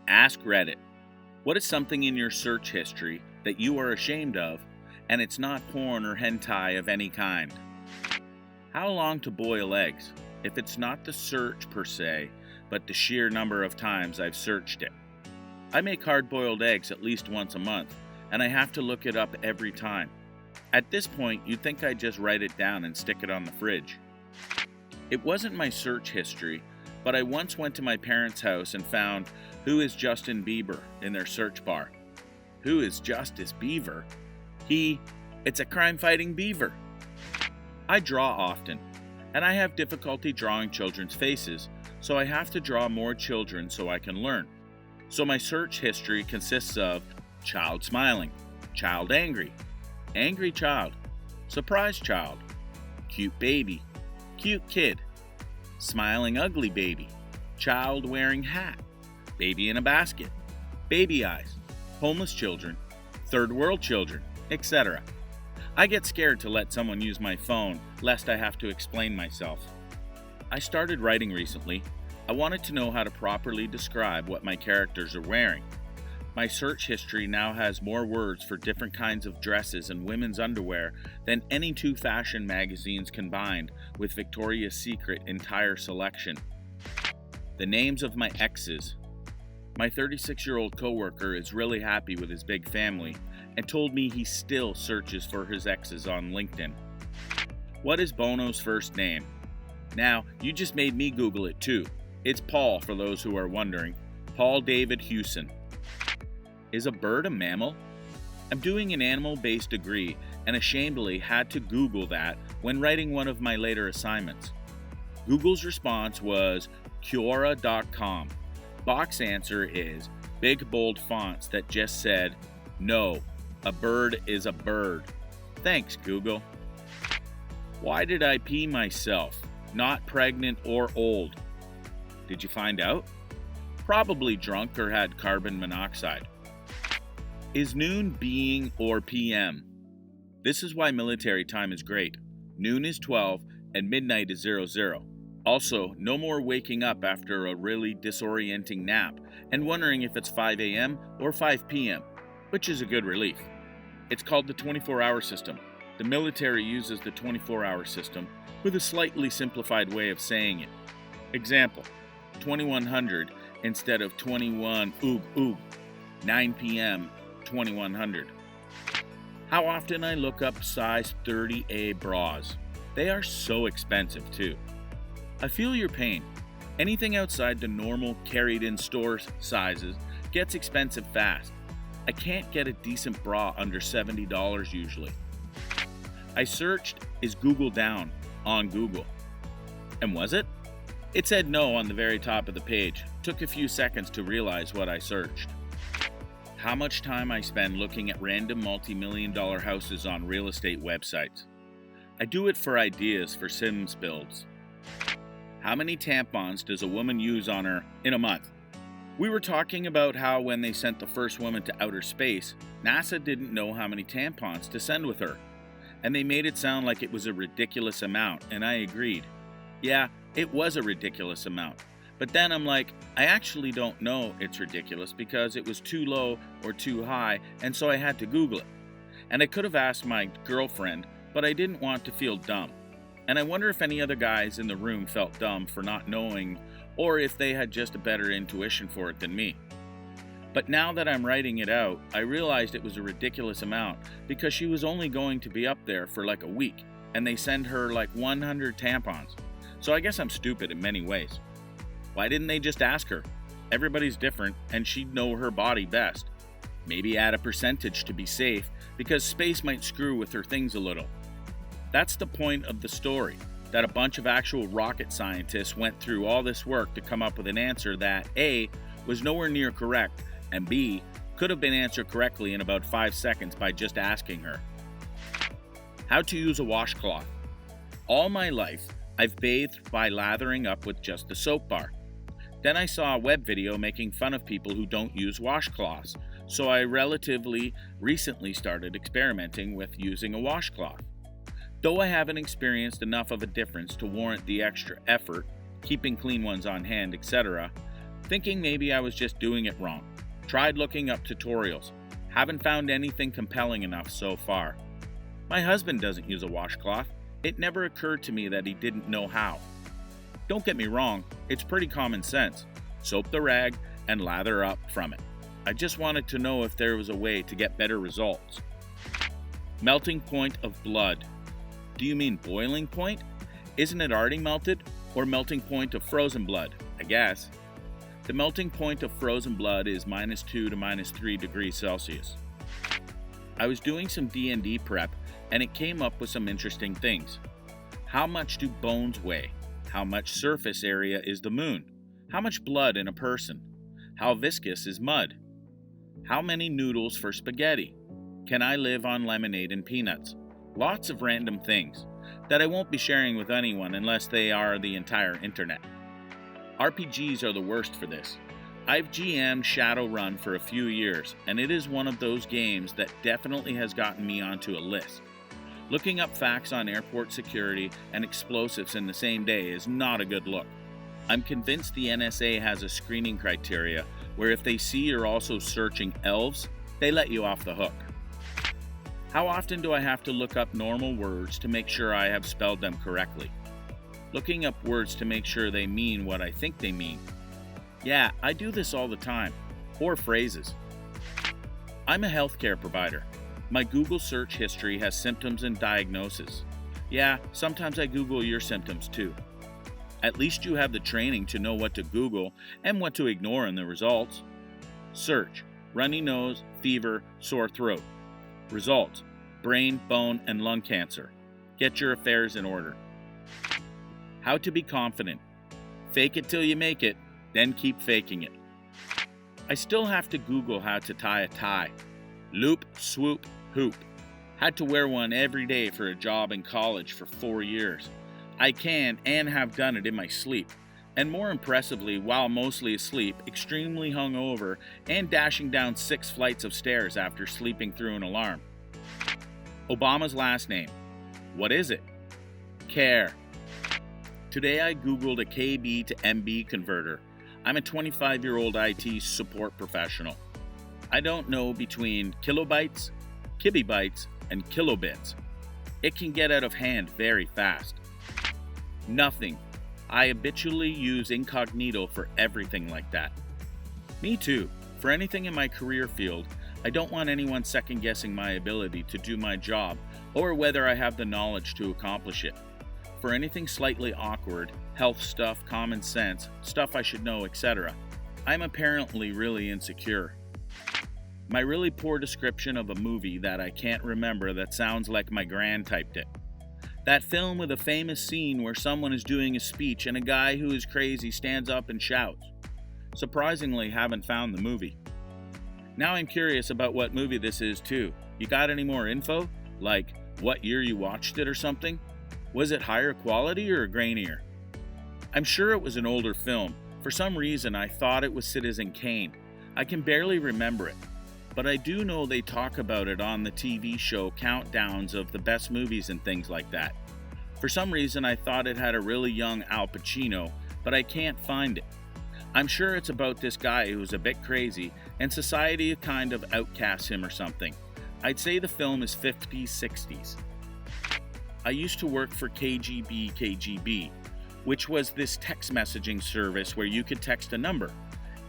Ask Reddit. What is something in your search history that you are ashamed of, and it's not porn or hentai of any kind? How long to boil eggs, if it's not the search per se, but the sheer number of times I've searched it? I make hard-boiled eggs at least once a month, and I have to look it up every time. At this point, you'd think I'd just write it down and stick it on the fridge. It wasn't my search history, but I once went to my parents' house and found "Who is Justin Bieber" in their search bar. Who is Justice Beaver? It's a crime-fighting beaver. I draw often, and I have difficulty drawing children's faces, so I have to draw more children so I can learn. So my search history consists of child smiling, child angry, angry child, surprised child, cute baby, cute kid, smiling ugly baby, child wearing hat, baby in a basket, baby eyes, homeless children, third world children, etc. I get scared to let someone use my phone lest I have to explain myself. I started writing recently. I wanted to know how to properly describe what my characters are wearing. My search history now has more words for different kinds of dresses and women's underwear than any two fashion magazines combined with Victoria's Secret entire selection. The names of my exes. My 36-year-old coworker is really happy with his big family and told me he still searches for his exes on LinkedIn. What is Bono's first name? Now, you just made me Google it too. It's Paul, for those who are wondering. Paul David Hewson. Is a bird a mammal? I'm doing an animal-based degree and ashamedly had to Google that when writing one of my later assignments. Google's response was Quora.com. Box answer is big bold fonts that just said, "No, a bird is a bird." Thanks, Google. Why did I pee myself? Not pregnant or old. Did you find out? Probably drunk or had carbon monoxide. Is noon being or PM? This is why military time is great. Noon is 12 and midnight is 00. Also, no more waking up after a really disorienting nap and wondering if it's 5 a.m. or 5 p.m., which is a good relief. It's called the 24-hour system. The military uses the 24-hour system with a slightly simplified way of saying it. Example, 2100 instead of 21 oog, 9 p.m., 2100. How often I look up size 30A bras. They are so expensive too. I feel your pain. Anything outside the normal carried in store sizes gets expensive fast. I can't get a decent bra under $70 usually. I searched, is Google down on Google? And was it? It said no on the very top of the page. Took a few seconds to realize what I searched. How much time I spend looking at random multi-million-dollar houses on real estate websites. I do it for ideas for Sims builds. How many tampons does a woman use on her in a month? We were talking about how when they sent the first woman to outer space, NASA didn't know how many tampons to send with her. And they made it sound like it was a ridiculous amount, and I agreed. Yeah, it was a ridiculous amount. But then I'm like, I actually don't know it's ridiculous because it was too low or too high, and so I had to Google it. And I could have asked my girlfriend, but I didn't want to feel dumb. And I wonder if any other guys in the room felt dumb for not knowing, or if they had just a better intuition for it than me. But now that I'm writing it out, I realized it was a ridiculous amount because she was only going to be up there for like a week, and they send her like 100 tampons. So I guess I'm stupid in many ways. Why didn't they just ask her? Everybody's different, and she'd know her body best. Maybe add a percentage to be safe, because space might screw with her things a little. That's the point of the story, that a bunch of actual rocket scientists went through all this work to come up with an answer that A, was nowhere near correct, and B, could have been answered correctly in about 5 seconds by just asking her. How to use a washcloth. All my life, I've bathed by lathering up with just the soap bar. Then I saw a web video making fun of people who don't use washcloths, so I relatively recently started experimenting with using a washcloth. Though I haven't experienced enough of a difference to warrant the extra effort, keeping clean ones on hand, etc., thinking maybe I was just doing it wrong. Tried looking up tutorials. Haven't found anything compelling enough so far. My husband doesn't use a washcloth. It never occurred to me that he didn't know how. Don't get me wrong, it's pretty common sense. Soap the rag and lather up from it. I just wanted to know if there was a way to get better results. Melting point of blood. Do you mean boiling point? Isn't it already melted? Or melting point of frozen blood, I guess. The melting point of frozen blood is -2 to -3 degrees Celsius. I was doing some D&D prep and it came up with some interesting things. How much do bones weigh? How much surface area is the moon? How much blood in a person? How viscous is mud? How many noodles for spaghetti? Can I live on lemonade and peanuts? Lots of random things that I won't be sharing with anyone unless they are the entire internet. RPGs are the worst for this. I've GM'd Shadowrun for a few years, and it is one of those games that definitely has gotten me onto a list. Looking up facts on airport security and explosives in the same day is not a good look. I'm convinced the NSA has a screening criteria where if they see you're also searching elves, they let you off the hook. How often do I have to look up normal words to make sure I have spelled them correctly? Looking up words to make sure they mean what I think they mean. Yeah, I do this all the time. Or phrases. I'm a healthcare provider. My Google search history has symptoms and diagnosis. Yeah, sometimes I Google your symptoms too. At least you have the training to know what to Google and what to ignore in the results. Search: runny nose, fever, sore throat. Results: brain, bone, and lung cancer. Get your affairs in order. How to be confident. Fake it till you make it, then keep faking it. I still have to Google how to tie a tie. Loop, swoop, hoop. Had to wear one every day for a job in college for 4 years. I can and have done it in my sleep. And more impressively, while mostly asleep, extremely hungover, and dashing down 6 flights of stairs after sleeping through an alarm. Obama's last name. What is it? Care. Today I Googled a KB to MB converter. I'm a 25-year-old IT support professional. I don't know between kilobytes, kibibytes, and kilobits. It can get out of hand very fast. Nothing. I habitually use incognito for everything like that. Me too. For anything in my career field, I don't want anyone second-guessing my ability to do my job or whether I have the knowledge to accomplish it. For anything slightly awkward, health stuff, common sense, stuff I should know, etc., I'm apparently really insecure. My really poor description of a movie that I can't remember that sounds like my gran typed it. That film with a famous scene where someone is doing a speech and a guy who is crazy stands up and shouts. Surprisingly, haven't found the movie. Now I'm curious about what movie this is too. You got any more info? Like, what year you watched it or something? Was it higher quality or grainier? I'm sure it was an older film. For some reason, I thought it was Citizen Kane. I can barely remember it. But I do know they talk about it on the TV show countdowns of the best movies and things like that. For some reason, I thought it had a really young Al Pacino, but I can't find it. I'm sure it's about this guy who's a bit crazy, and society kind of outcasts him or something. I'd say the film is 50s, 60s. I used to work for KGB, which was this text messaging service where you could text a number,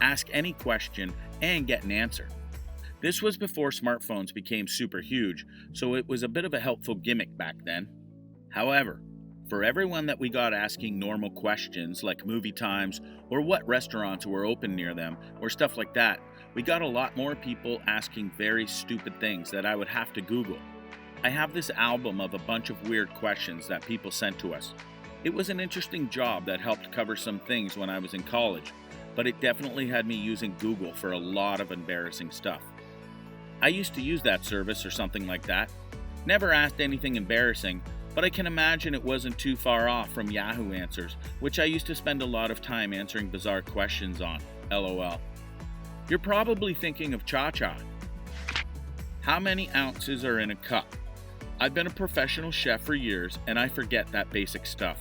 ask any question, and get an answer. This was before smartphones became super huge, so it was a bit of a helpful gimmick back then. However, for everyone that we got asking normal questions like movie times or what restaurants were open near them or stuff like that, we got a lot more people asking very stupid things that I would have to Google. I have this album of a bunch of weird questions that people sent to us. It was an interesting job that helped cover some things when I was in college, but it definitely had me using Google for a lot of embarrassing stuff. I used to use that service or something like that. Never asked anything embarrassing, but I can imagine it wasn't too far off from Yahoo Answers, which I used to spend a lot of time answering bizarre questions on. LOL. You're probably thinking of Cha-Cha. How many ounces are in a cup? I've been a professional chef for years, and I forget that basic stuff.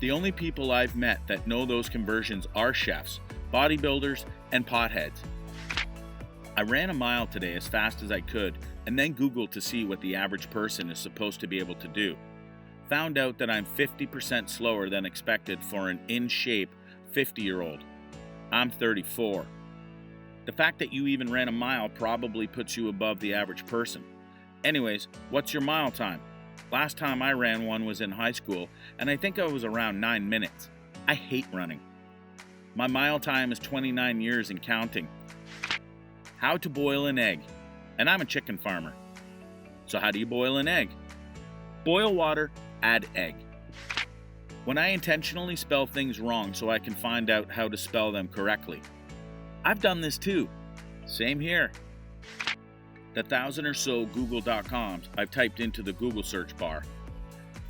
The only people I've met that know those conversions are chefs, bodybuilders, and potheads. I ran a mile today as fast as I could and then Googled to see what the average person is supposed to be able to do. Found out that I'm 50% slower than expected for an in-shape 50-year-old. I'm 34. The fact that you even ran a mile probably puts you above the average person. Anyways, what's your mile time? Last time I ran one was in high school, and I think I was around 9 minutes. I hate running. My mile time is 29 years and counting. How to boil an egg. And I'm a chicken farmer. So how do you boil an egg? Boil water, add egg. When I intentionally spell things wrong so I can find out how to spell them correctly. I've done this too. Same here. The 1,000 or so Google.coms I've typed into the Google search bar.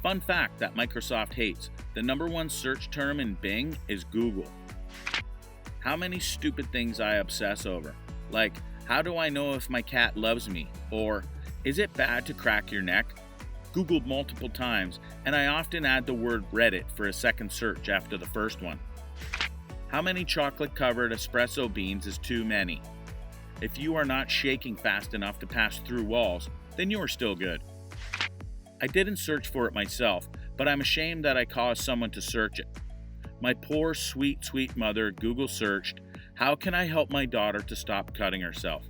Fun fact that Microsoft hates, the #1 search term in Bing is Google. How many stupid things I obsess over, like, how do I know if my cat loves me? Or, is it bad to crack your neck? Googled multiple times, and I often add the word Reddit for a second search after the first one. How many chocolate-covered espresso beans is too many? If you are not shaking fast enough to pass through walls, then you are still good. I didn't search for it myself, but I'm ashamed that I caused someone to search it. My poor, sweet, sweet mother Google searched, how can I help my daughter to stop cutting herself?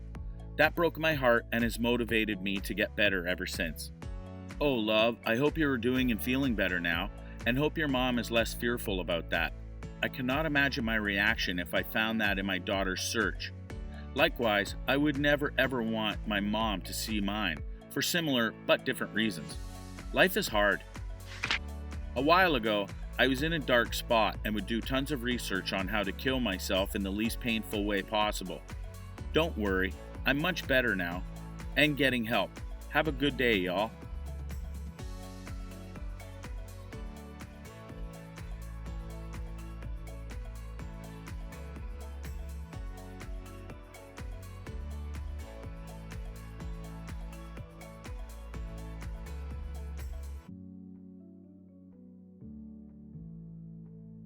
That broke my heart and has motivated me to get better ever since. Oh, love, I hope you are doing and feeling better now, and hope your mom is less fearful about that. I cannot imagine my reaction if I found that in my daughter's search. Likewise, I would never ever want my mom to see mine, for similar but different reasons. Life is hard. A while ago, I was in a dark spot and would do tons of research on how to kill myself in the least painful way possible. Don't worry, I'm much better now, and getting help. Have a good day, y'all.